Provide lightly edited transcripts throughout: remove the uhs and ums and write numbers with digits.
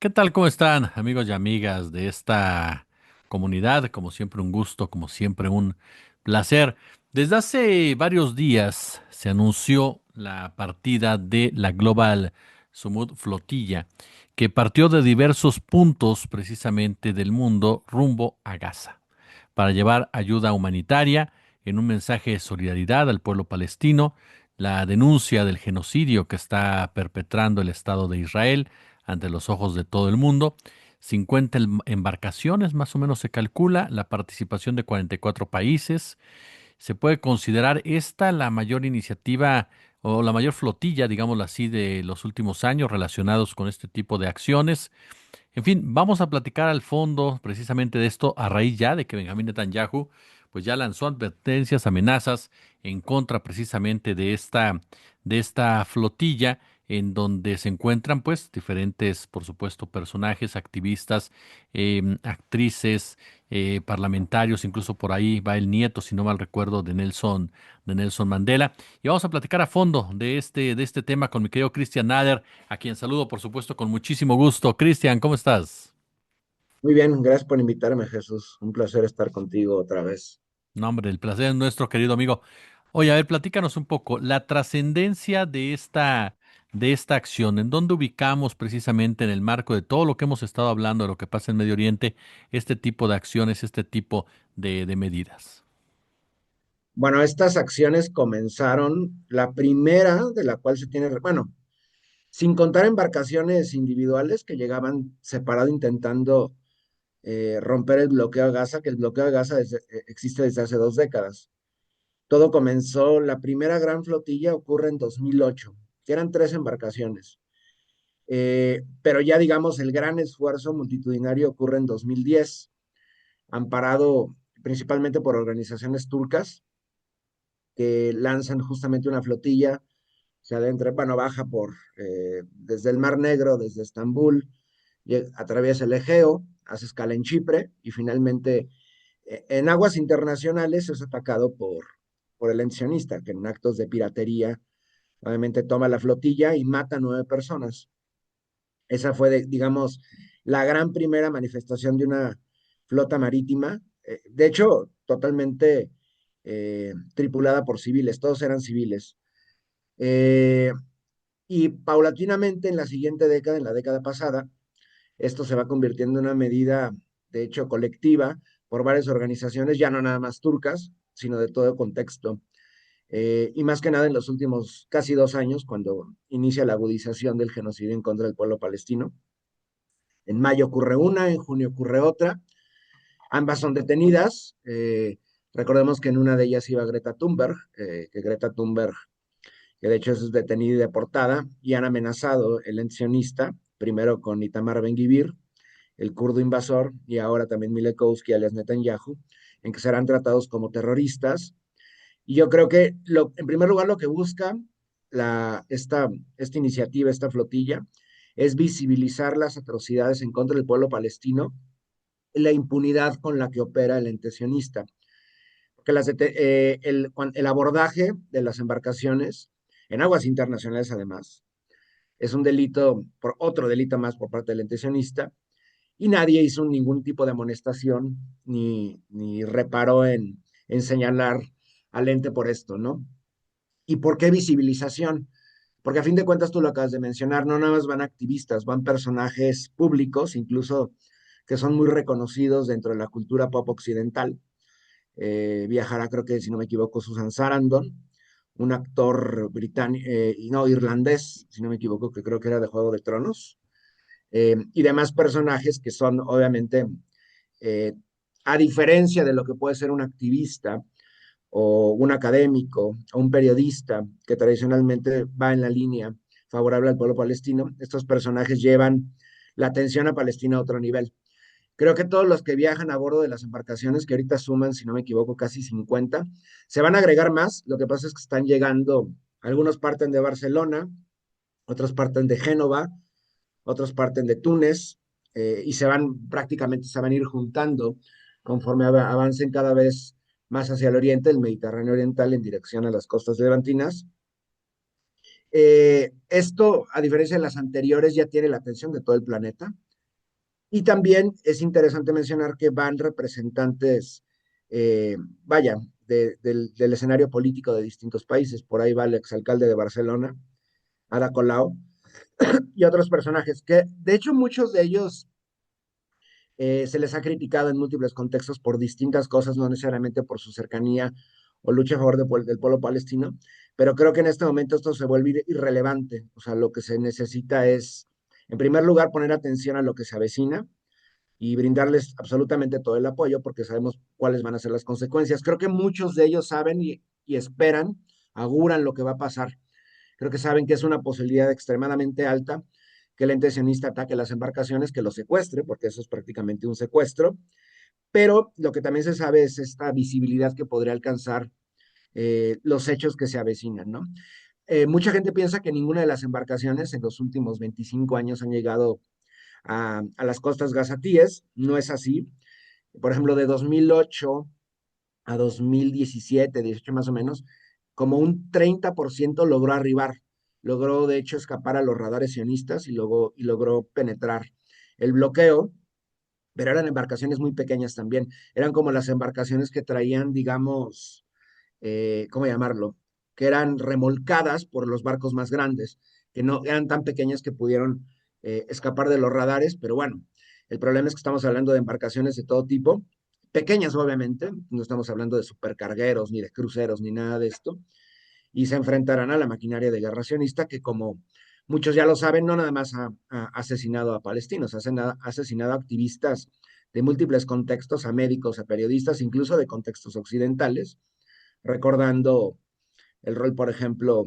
¿Qué tal? ¿Cómo están, amigos y amigas de esta comunidad? Como siempre, un gusto, como siempre, un placer. Desde hace varios días se anunció la partida de la Global Sumud Flotilla, que partió de diversos puntos precisamente del mundo rumbo a Gaza, para llevar ayuda humanitaria en un mensaje de solidaridad al pueblo palestino, la denuncia del genocidio que está perpetrando el Estado de Israel ante los ojos de todo el mundo. 50 embarcaciones, más o menos se calcula, la participación de 44 países. Se puede considerar esta la mayor iniciativa o la mayor flotilla, digámoslo así, de los últimos años relacionados con este tipo de acciones. En fin, vamos a platicar al fondo precisamente de esto a raíz ya de que Benjamín Netanyahu pues ya lanzó advertencias, amenazas en contra precisamente de esta flotilla en donde se encuentran pues diferentes, por supuesto, personajes, activistas, actrices, parlamentarios, incluso por ahí va el nieto, si no mal recuerdo, de Nelson Mandela. Y vamos a platicar a fondo de este tema con mi querido Christian Nader, a quien saludo, por supuesto, con muchísimo gusto. Cristian, ¿cómo estás? Muy bien, gracias por invitarme, Jesús. Un placer estar contigo otra vez. No, hombre, el placer es nuestro, querido amigo. Oye, a ver, platícanos un poco la trascendencia de esta acción. ¿En dónde ubicamos precisamente en el marco de todo lo que hemos estado hablando de lo que pasa en Medio Oriente, este tipo de acciones, este tipo de medidas? Bueno, estas acciones comenzaron, la primera de la cual se tiene, bueno, sin contar embarcaciones individuales que llegaban separado intentando romper el bloqueo a Gaza, que el bloqueo a Gaza existe desde hace 2 décadas. Todo comenzó, la primera gran flotilla ocurre en 2008, que eran 3 embarcaciones. Pero ya digamos, el gran esfuerzo multitudinario ocurre en 2010, amparado principalmente por organizaciones turcas que lanzan justamente una flotilla, se adentra, bueno, baja desde el Mar Negro, desde Estambul, atraviesa el Egeo, hace escala en Chipre y finalmente en aguas internacionales es atacado por el sionista, que en actos de piratería obviamente toma la flotilla y mata a 9 personas. Esa fue, digamos, la gran primera manifestación de una flota marítima, de hecho, totalmente tripulada por civiles, todos eran civiles. Eh, y paulatinamente en la siguiente década, en la década pasada, esto se va convirtiendo en una medida, de hecho, colectiva por varias organizaciones, ya no nada más turcas, sino de todo contexto. Y más que nada en los últimos casi 2 años, cuando inicia la agudización del genocidio en contra del pueblo palestino. En mayo ocurre una, en junio ocurre otra. Ambas son detenidas. Recordemos que en una de ellas iba Greta Thunberg, que Greta Thunberg, que de hecho es detenida y deportada, y han amenazado el sionista, primero con Itamar Ben-Gvir, el kurdo invasor, y ahora también Milekowski, alias Netanyahu, en que serán tratados como terroristas. Y yo creo que, en primer lugar, lo que busca esta iniciativa, esta flotilla, es visibilizar las atrocidades en contra del pueblo palestino, la impunidad con la que opera el ente sionista. Porque el abordaje de las embarcaciones, en aguas internacionales además, es un delito, por otro delito más por parte del ente sionista, y nadie hizo ningún tipo de amonestación ni reparó en señalar al ente por esto, ¿no? ¿Y por qué visibilización? Porque a fin de cuentas tú lo acabas de mencionar, no nada más van activistas, van personajes públicos, incluso que son muy reconocidos dentro de la cultura pop occidental. Viajará, creo que si no me equivoco, Susan Sarandon, un actor británico, no, irlandés, si no me equivoco, que creo que era de Juego de Tronos, y demás personajes que son obviamente, eh, a diferencia de lo que puede ser un activista o un académico o un periodista que tradicionalmente va en la línea favorable al pueblo palestino, estos personajes llevan la atención a Palestina a otro nivel. Creo que todos los que viajan a bordo de las embarcaciones, que ahorita suman, si no me equivoco, casi 50, se van a agregar más. Lo que pasa es que están llegando, algunos parten de Barcelona, otros parten de Génova, otros parten de Túnez, y prácticamente se van a ir juntando conforme avancen cada vez más hacia el oriente, el Mediterráneo oriental, en dirección a las costas levantinas. Esto, a diferencia de las anteriores, ya tiene la atención de todo el planeta. Y también es interesante mencionar que van representantes, eh, vaya, del escenario político de distintos países. Por ahí va el exalcalde de Barcelona, Ada Colau, y otros personajes que, de hecho, muchos de ellos se les ha criticado en múltiples contextos por distintas cosas, no necesariamente por su cercanía o lucha a favor del pueblo palestino, pero creo que en este momento esto se vuelve irrelevante. O sea, lo que se necesita es, en primer lugar, poner atención a lo que se avecina y brindarles absolutamente todo el apoyo porque sabemos cuáles van a ser las consecuencias. Creo que muchos de ellos saben y esperan, auguran lo que va a pasar. Creo que saben que es una posibilidad extremadamente alta que el ente sionista ataque las embarcaciones, que los secuestre, porque eso es prácticamente un secuestro, pero lo que también se sabe es esta visibilidad que podría alcanzar los hechos que se avecinan, ¿no? Mucha gente piensa que ninguna de las embarcaciones en los últimos 25 años han llegado a las costas gazatíes, no es así. Por ejemplo, de 2008 a 2017, 18 más o menos, como un 30% logró arribar, logró de hecho escapar a los radares sionistas y logró penetrar el bloqueo, pero eran embarcaciones muy pequeñas también, eran como las embarcaciones que traían, digamos, ¿cómo llamarlo? Que eran remolcadas por los barcos más grandes, que no eran tan pequeñas que pudieron escapar de los radares, pero bueno, el problema es que estamos hablando de embarcaciones de todo tipo, pequeñas obviamente, no estamos hablando de supercargueros, ni de cruceros, ni nada de esto, y se enfrentarán a la maquinaria de guerra sionista que como muchos ya lo saben, no nada más ha asesinado a palestinos, ha asesinado a activistas de múltiples contextos, a médicos, a periodistas, incluso de contextos occidentales, recordando el rol, por ejemplo,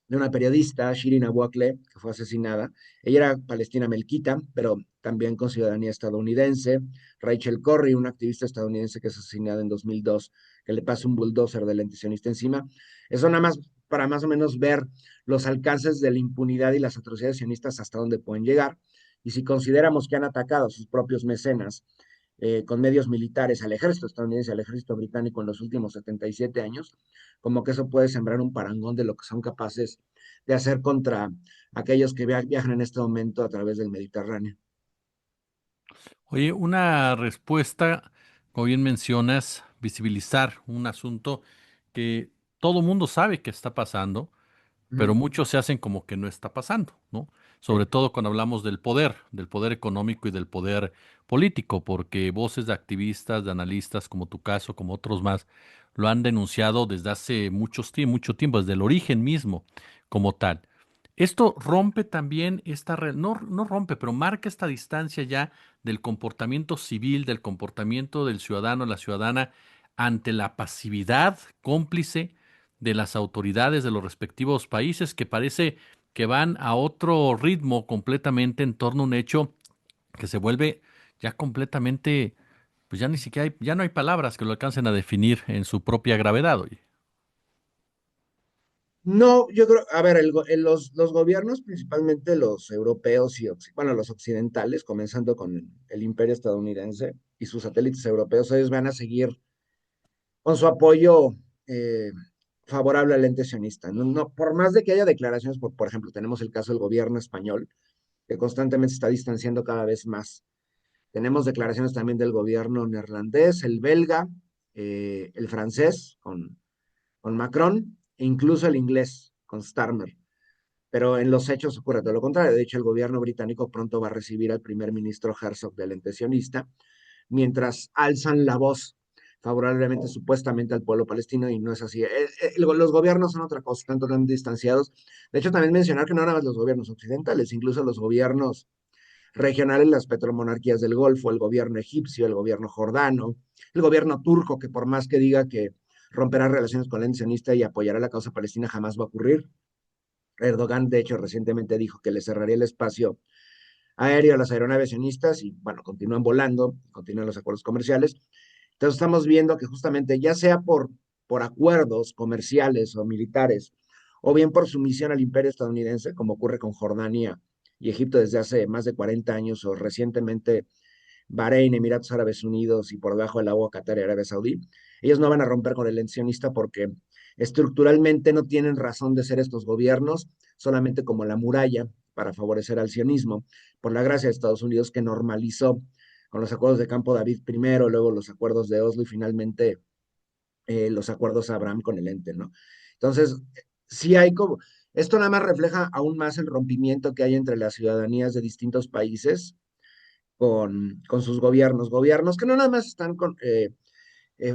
de una periodista, Shirin Abu Akleh, que fue asesinada. Ella era palestina melquita, pero también con ciudadanía estadounidense. Rachel Corrie, una activista estadounidense que es asesinada en 2002, que le pasa un bulldozer del antisionista encima. Eso nada más para más o menos ver los alcances de la impunidad y las atrocidades sionistas hasta dónde pueden llegar. Y si consideramos que han atacado a sus propios mecenas con medios militares al ejército estadounidense, al ejército británico en los últimos 77 años, como que eso puede sembrar un parangón de lo que son capaces de hacer contra aquellos que viajan en este momento a través del Mediterráneo. Oye, una respuesta, como bien mencionas, visibilizar un asunto que todo mundo sabe que está pasando, pero Ujú. muchos se hacen como que no está pasando, ¿no? Sí. Sobre todo cuando hablamos del poder económico y del poder político, porque voces de activistas, de analistas, como tu caso, como otros más, lo han denunciado desde hace mucho tiempo, desde el origen mismo, como tal. Esto rompe también no rompe, pero marca esta distancia ya del comportamiento civil, del comportamiento del ciudadano, la ciudadana, ante la pasividad cómplice de las autoridades de los respectivos países que parece que van a otro ritmo completamente en torno a un hecho que se vuelve ya completamente, pues ya ni siquiera ya no hay palabras que lo alcancen a definir en su propia gravedad, oye. No, yo creo, a ver, los gobiernos, principalmente los europeos y, bueno, los occidentales, comenzando con el imperio estadounidense y sus satélites europeos, ellos van a seguir con su apoyo eh, favorable al ente sionista. No, por más de que haya declaraciones, por ejemplo, tenemos el caso del gobierno español, que constantemente se está distanciando cada vez más. Tenemos declaraciones también del gobierno neerlandés, el belga, el francés con Macron, e incluso el inglés con Starmer. Pero en los hechos ocurre todo lo contrario. De hecho, el gobierno británico pronto va a recibir al primer ministro Herzog del ente sionista, mientras alzan la voz favorablemente supuestamente al pueblo palestino y no es así. Los gobiernos son otra cosa, están totalmente distanciados. De hecho, también mencionar que no nada más los gobiernos occidentales, incluso los gobiernos regionales, las petromonarquías del Golfo, el gobierno egipcio, el gobierno jordano, el gobierno turco, que por más que diga que romperá relaciones con el sionista y apoyará la causa palestina, jamás va a ocurrir. Erdogan, de hecho, recientemente dijo que le cerraría el espacio aéreo a las aeronaves sionistas y, bueno, continúan volando, continúan los acuerdos comerciales. Entonces estamos viendo que justamente ya sea por acuerdos comerciales o militares, o bien por sumisión al imperio estadounidense, como ocurre con Jordania y Egipto desde hace más de 40 años, o recientemente Bahrein, Emiratos Árabes Unidos y por debajo del agua Qatar y Arabia Saudí, ellos no van a romper con el sionista porque estructuralmente no tienen razón de ser estos gobiernos, solamente como la muralla para favorecer al sionismo, por la gracia de Estados Unidos que normalizó con los acuerdos de Campo David primero, luego los acuerdos de Oslo y finalmente los acuerdos Abraham con el ente, ¿no? Entonces, sí hay como, esto nada más refleja aún más el rompimiento que hay entre las ciudadanías de distintos países con sus gobiernos que no nada más están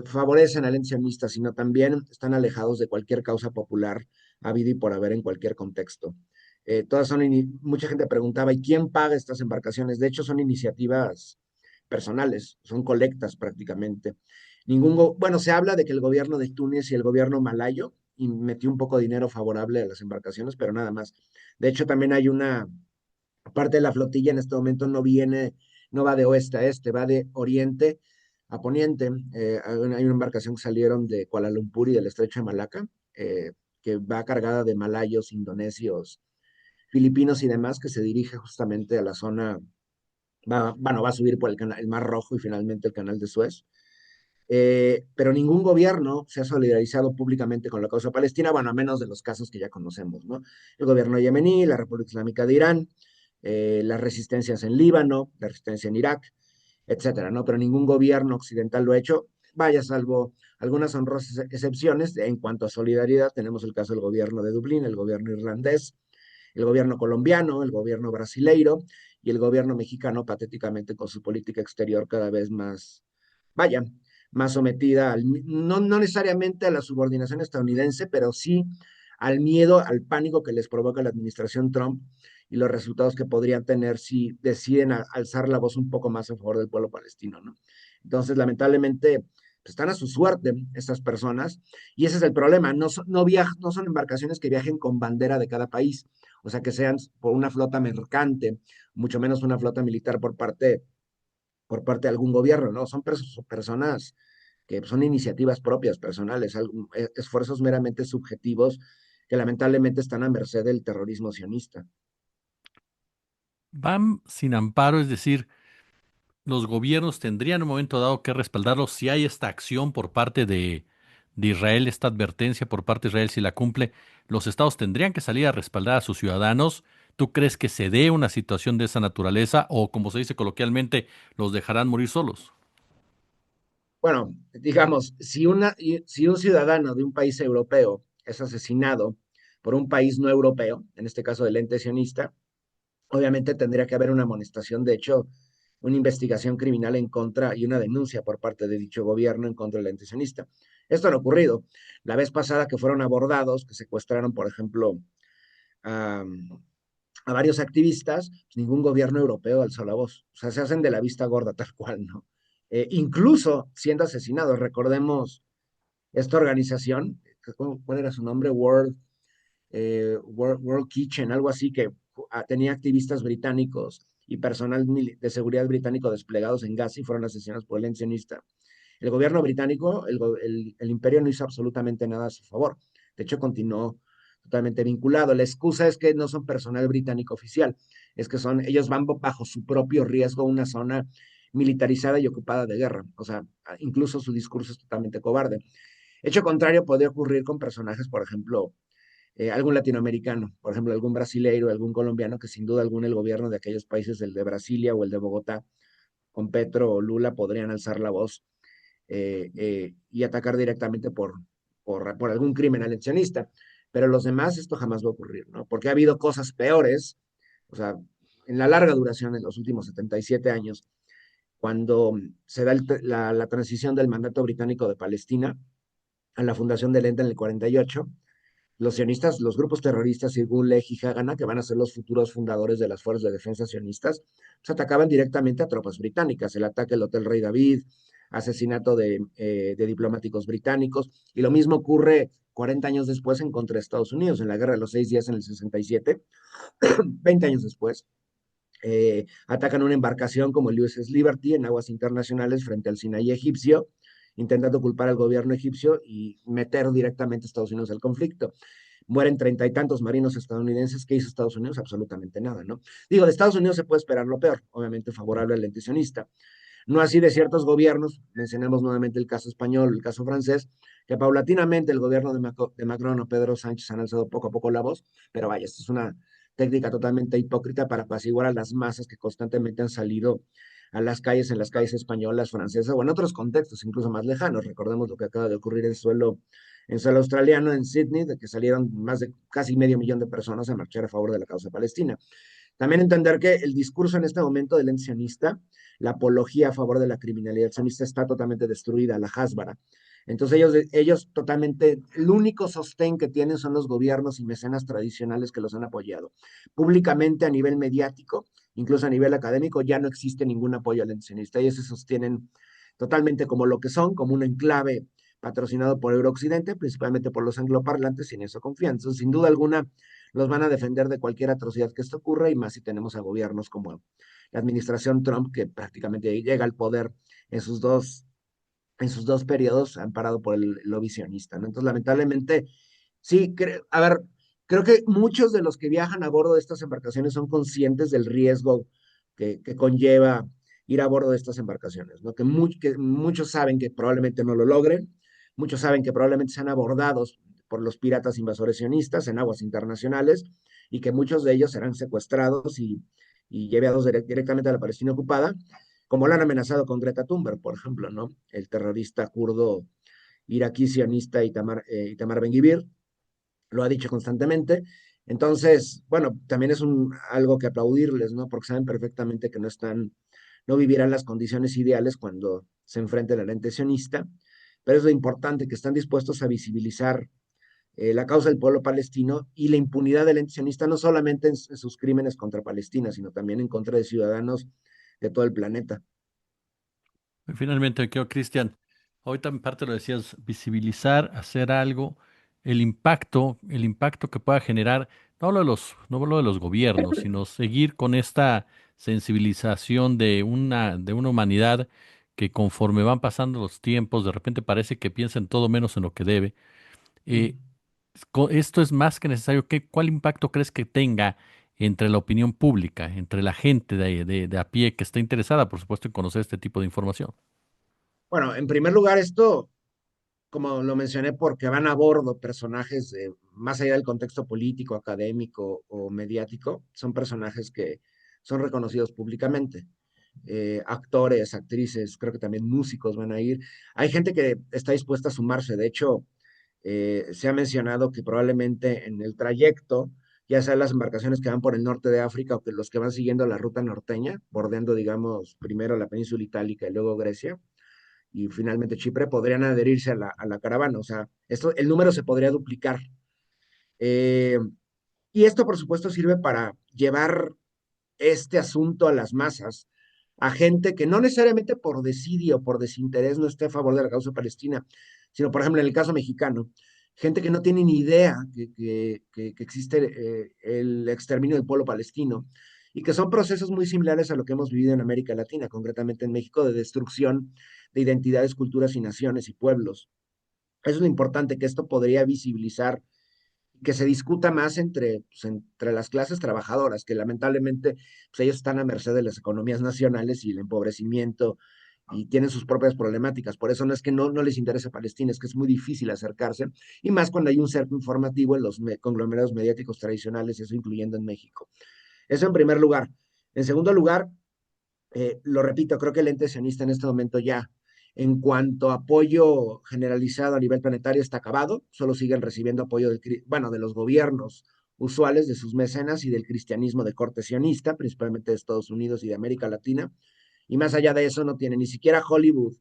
favorecen al ente sionista, sino también están alejados de cualquier causa popular habido y por haber en cualquier contexto. Mucha gente preguntaba, ¿y quién paga estas embarcaciones? De hecho, son iniciativas personales, son colectas prácticamente. Bueno, se habla de que el gobierno de Túnez y el gobierno malayo y metió un poco de dinero favorable a las embarcaciones, pero nada más. De hecho, también hay una parte de la flotilla en este momento no va de oeste a este, va de oriente a poniente. Hay una embarcación que salieron de Kuala Lumpur y del estrecho de Malaca, que va cargada de malayos, indonesios, filipinos y demás, que se dirige justamente a la zona, bueno, va a subir por el Mar Rojo y finalmente el canal de Suez. Pero ningún gobierno se ha solidarizado públicamente con la causa palestina, bueno, a menos de los casos que ya conocemos, ¿no? El gobierno yemení, la República Islámica de Irán, las resistencias en Líbano, la resistencia en Irak, etcétera, ¿no? Pero ningún gobierno occidental lo ha hecho, vaya, salvo algunas honrosas excepciones. En cuanto a solidaridad, tenemos el caso del gobierno de Dublín, el gobierno irlandés, el gobierno colombiano, el gobierno brasileiro y el gobierno mexicano, patéticamente con su política exterior cada vez más, vaya, más sometida, no necesariamente a la subordinación estadounidense, pero sí al miedo, al pánico que les provoca la administración Trump y los resultados que podrían tener si deciden alzar la voz un poco más a favor del pueblo palestino, ¿no? Entonces, lamentablemente, pues, están a su suerte estas personas y ese es el problema, no son embarcaciones que viajen con bandera de cada país, o sea, que sean por una flota mercante, mucho menos una flota militar por parte de algún gobierno, ¿no? Son personas que son iniciativas propias, personales, esfuerzos meramente subjetivos que lamentablemente están a merced del terrorismo sionista. Van sin amparo, es decir, los gobiernos tendrían en un momento dado que respaldarlos si hay esta acción por parte de Israel, esta advertencia por parte de Israel, si la cumple, los estados tendrían que salir a respaldar a sus ciudadanos. ¿Tú crees que se dé una situación de esa naturaleza o, como se dice coloquialmente, los dejarán morir solos? Bueno, digamos, si un ciudadano de un país europeo es asesinado por un país no europeo, en este caso del ente sionista, obviamente tendría que haber una amonestación, de hecho, una investigación criminal en contra y una denuncia por parte de dicho gobierno en contra del ente sionista. Esto no ha ocurrido. La vez pasada que fueron abordados, que secuestraron, por ejemplo, a, a varios activistas, pues ningún gobierno europeo alzó la voz. O sea, se hacen de la vista gorda tal cual, ¿no? Incluso siendo asesinados, recordemos esta organización, ¿cuál era su nombre? World Kitchen, algo así, que tenía activistas británicos y personal de seguridad británico desplegados en Gaza y fueron asesinados por el ensionista. El gobierno británico, el imperio no hizo absolutamente nada a su favor. De hecho, continuó totalmente vinculado. La excusa es que no son personal británico oficial, es que ellos van bajo su propio riesgo a una zona militarizada y ocupada de guerra. O sea, incluso su discurso es totalmente cobarde. Hecho contrario podría ocurrir con personajes, por ejemplo, algún latinoamericano, por ejemplo, algún brasileiro, algún colombiano, que sin duda alguna el gobierno de aquellos países, el de Brasilia o el de Bogotá, con Petro o Lula, podrían alzar la voz y atacar directamente por algún crimen aleccionista. Pero los demás esto jamás va a ocurrir, ¿no? Porque ha habido cosas peores, o sea, en la larga duración, en los últimos 77 años, cuando se da la transición del mandato británico de Palestina a la fundación del ente en el 48, los sionistas, los grupos terroristas Irgun, Lej y Haganah, que van a ser los futuros fundadores de las fuerzas de defensa sionistas, pues atacaban directamente a tropas británicas. El ataque al Hotel Rey David, asesinato de diplomáticos británicos, y lo mismo ocurre 40 años después en contra de Estados Unidos, en la Guerra de los 6 días en el 67, 20 años después. Atacan una embarcación como el USS Liberty en aguas internacionales frente al Sinaí egipcio, intentando culpar al gobierno egipcio y meter directamente a Estados Unidos al conflicto. Mueren 30 y tantos marinos estadounidenses. ¿Qué hizo Estados Unidos? Absolutamente nada, ¿no? Digo, de Estados Unidos se puede esperar lo peor, obviamente favorable al sionista. No así de ciertos gobiernos, mencionamos nuevamente el caso español, el caso francés, que paulatinamente el gobierno de Macron o Pedro Sánchez han alzado poco a poco la voz, pero vaya, esto es una técnica totalmente hipócrita para apaciguar a las masas que constantemente han salido a las calles, en las calles españolas, francesas o en otros contextos, incluso más lejanos. Recordemos lo que acaba de ocurrir en suelo australiano, en Sydney, de que salieron más de casi medio millón de personas a marchar a favor de la causa palestina. También entender que el discurso en este momento del sionista, la apología a favor de la criminalidad sionista está totalmente destruida, la hasbara. Entonces ellos totalmente, el único sostén que tienen son los gobiernos y mecenas tradicionales que los han apoyado. Públicamente a nivel mediático, incluso a nivel académico, ya no existe ningún apoyo al sionista. Ellos se sostienen totalmente como lo que son, como un enclave patrocinado por Eurooccidente, principalmente por los angloparlantes, y en eso confían. Entonces, sin duda alguna, los van a defender de cualquier atrocidad que esto ocurra, y más si tenemos a gobiernos como la administración Trump, que prácticamente llega al poder en en sus dos periodos, amparado por el lobby sionista, ¿no? Entonces, lamentablemente, sí, a ver, creo que muchos de los que viajan a bordo de estas embarcaciones son conscientes del riesgo que conlleva ir a bordo de estas embarcaciones, ¿no? Que muchos saben que probablemente no lo logren, muchos saben que probablemente sean abordados por los piratas invasores sionistas en aguas internacionales, y que muchos de ellos serán secuestrados y llevados directamente a la Palestina ocupada, como lo han amenazado con Greta Thunberg, por ejemplo, ¿no? El terrorista kurdo iraquí sionista Itamar Ben-Gvir lo ha dicho constantemente. Entonces, bueno, también es algo que aplaudirles, ¿no? Porque saben perfectamente que no vivirán las condiciones ideales cuando se enfrenten al ente sionista, pero es lo importante, que están dispuestos a visibilizar la causa del pueblo palestino y la impunidad del ente sionista, no solamente en sus crímenes contra Palestina, sino también en contra de ciudadanos de todo el planeta. Y finalmente, creo, Cristian, ahorita en parte lo decías, visibilizar, hacer algo, el impacto que pueda generar, no hablo de los gobiernos, sino seguir con esta sensibilización de una humanidad que conforme van pasando los tiempos, de repente parece que piensa en todo menos en lo que debe. Eh, Esto es más que necesario. ¿Cuál impacto crees que tenga entre la opinión pública, entre la gente de a pie que está interesada, por supuesto, en conocer este tipo de información? Bueno, en primer lugar, esto, como lo mencioné, porque van a bordo personajes más allá del contexto político, académico o mediático, son personajes que son reconocidos públicamente. Actores, actrices, creo que también músicos van a ir. Hay gente que está dispuesta a sumarse. De hecho, se ha mencionado que probablemente en el trayecto, ya sea las embarcaciones que van por el norte de África o que los que van siguiendo la ruta norteña, bordeando, digamos, primero la península itálica y luego Grecia, y finalmente Chipre, podrían adherirse a a la caravana. O sea, el número se podría duplicar. Eh, y esto, por supuesto, sirve para llevar este asunto a las masas, a gente que no necesariamente por desidia o por desinterés no esté a favor de la causa palestina, sino, por ejemplo, en el caso mexicano, gente que no tiene ni idea que existe el exterminio del pueblo palestino, y que son procesos muy similares a lo que hemos vivido en América Latina, concretamente en México, de destrucción de identidades, culturas y naciones y pueblos. Eso es lo importante, que esto podría visibilizar, que se discuta más entre las clases trabajadoras, que lamentablemente pues, ellos están a merced de las economías nacionales y el empobrecimiento, y tienen sus propias problemáticas. Por eso no es que no les interese Palestina, es que es muy difícil acercarse, y más cuando hay un cerco informativo en los conglomerados mediáticos tradicionales, eso incluyendo en México. Eso en primer lugar. En segundo lugar, lo repito, creo que el ente sionista en este momento ya, en cuanto a apoyo generalizado a nivel planetario, está acabado. Solo siguen recibiendo apoyo bueno, de los gobiernos usuales, de sus mecenas y del cristianismo de corte sionista, principalmente de Estados Unidos y de América Latina. Y más allá de eso, no tiene ni siquiera Hollywood,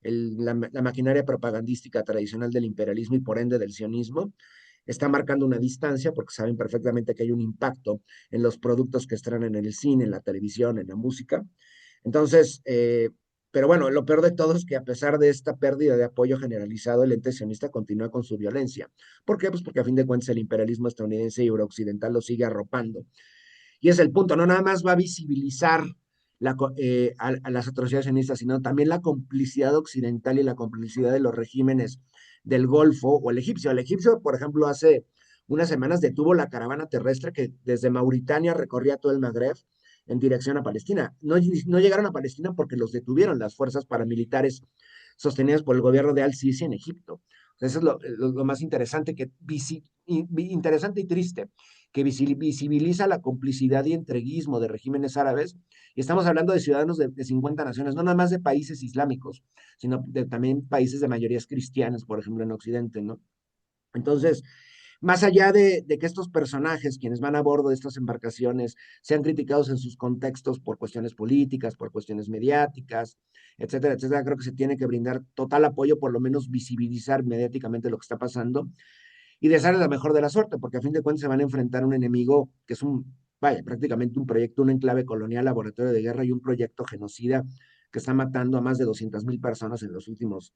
la maquinaria propagandística tradicional del imperialismo y por ende del sionismo. Está marcando una distancia porque saben perfectamente que hay un impacto en los productos que estrenan en el cine, en la televisión, en la música. Entonces, pero bueno, lo peor de todo es que a pesar de esta pérdida de apoyo generalizado, el ente sionista continúa con su violencia. ¿Por qué? Pues porque a fin de cuentas el imperialismo estadounidense y eurooccidental lo sigue arropando. Y es el punto, no nada más va a visibilizar a las atrocidades sionistas, sino también la complicidad occidental y la complicidad de los regímenes del Golfo o el egipcio. El egipcio, por ejemplo, hace unas semanas detuvo la caravana terrestre que desde Mauritania recorría todo el Magreb en dirección a Palestina. No llegaron a Palestina porque los detuvieron las fuerzas paramilitares sostenidas por el gobierno de Al-Sisi en Egipto. Eso es lo más interesante, interesante y triste, que visibiliza la complicidad y entreguismo de regímenes árabes. Y estamos hablando de ciudadanos de 50 naciones, no nada más de países islámicos, sino de también países de mayorías cristianas, por ejemplo, en Occidente, ¿no? Entonces, más allá de que estos personajes, quienes van a bordo de estas embarcaciones, sean criticados en sus contextos por cuestiones políticas, por cuestiones mediáticas, etcétera, etcétera, creo que se tiene que brindar total apoyo, por lo menos visibilizar mediáticamente lo que está pasando y desearles la mejor de la suerte, porque a fin de cuentas se van a enfrentar a un enemigo que es vaya, prácticamente un proyecto, un enclave colonial, laboratorio de guerra y un proyecto genocida que está matando a más de 200,000 personas en los últimos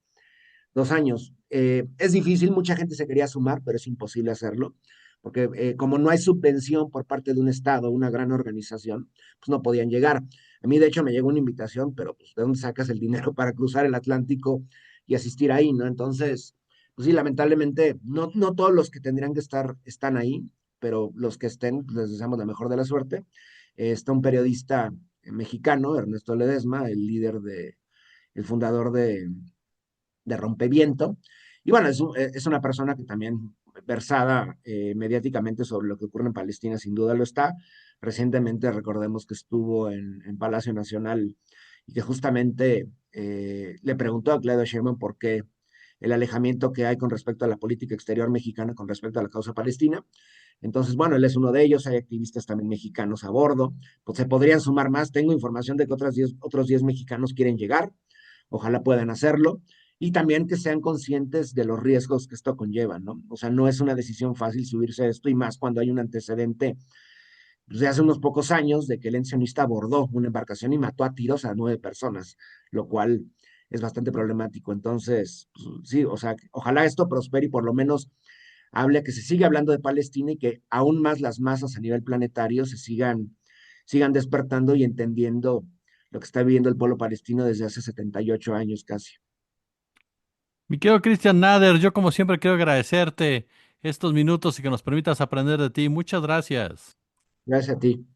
2 años. Es difícil, mucha gente se quería sumar, pero es imposible hacerlo, porque como no hay subvención por parte de un Estado, una gran organización, pues no podían llegar. A mí, de hecho, me llegó una invitación, pero pues, ¿de dónde sacas el dinero para cruzar el Atlántico y asistir ahí, no? Entonces, pues sí, lamentablemente, no todos los que tendrían que estar están ahí, pero los que estén, pues, les deseamos la mejor de la suerte. Está un periodista mexicano, Ernesto Ledesma, el fundador de Rompeviento. Y bueno, es una persona que también versada mediáticamente sobre lo que ocurre en Palestina, sin duda lo está. Recientemente recordemos que estuvo en Palacio Nacional y que justamente le preguntó a Claudio Sheinbaum por qué el alejamiento que hay con respecto a la política exterior mexicana con respecto a la causa palestina. Entonces, bueno, él es uno de ellos, hay activistas también mexicanos a bordo, pues se podrían sumar más. Tengo información de que otros 10 mexicanos quieren llegar, ojalá puedan hacerlo y también que sean conscientes de los riesgos que esto conlleva, ¿no? O sea, no es una decisión fácil subirse a esto y más cuando hay un antecedente pues, de hace unos pocos años de que el sionista abordó una embarcación y mató a tiros a 9 personas, lo cual es bastante problemático. Entonces, pues, sí, o sea, ojalá esto prospere y por lo menos hable que se siga hablando de Palestina y que aún más las masas a nivel planetario sigan despertando y entendiendo lo que está viviendo el pueblo palestino desde hace 78 años casi. Mi querido Cristian Nader, yo como siempre quiero agradecerte estos minutos y que nos permitas aprender de ti. Muchas gracias. Gracias a ti.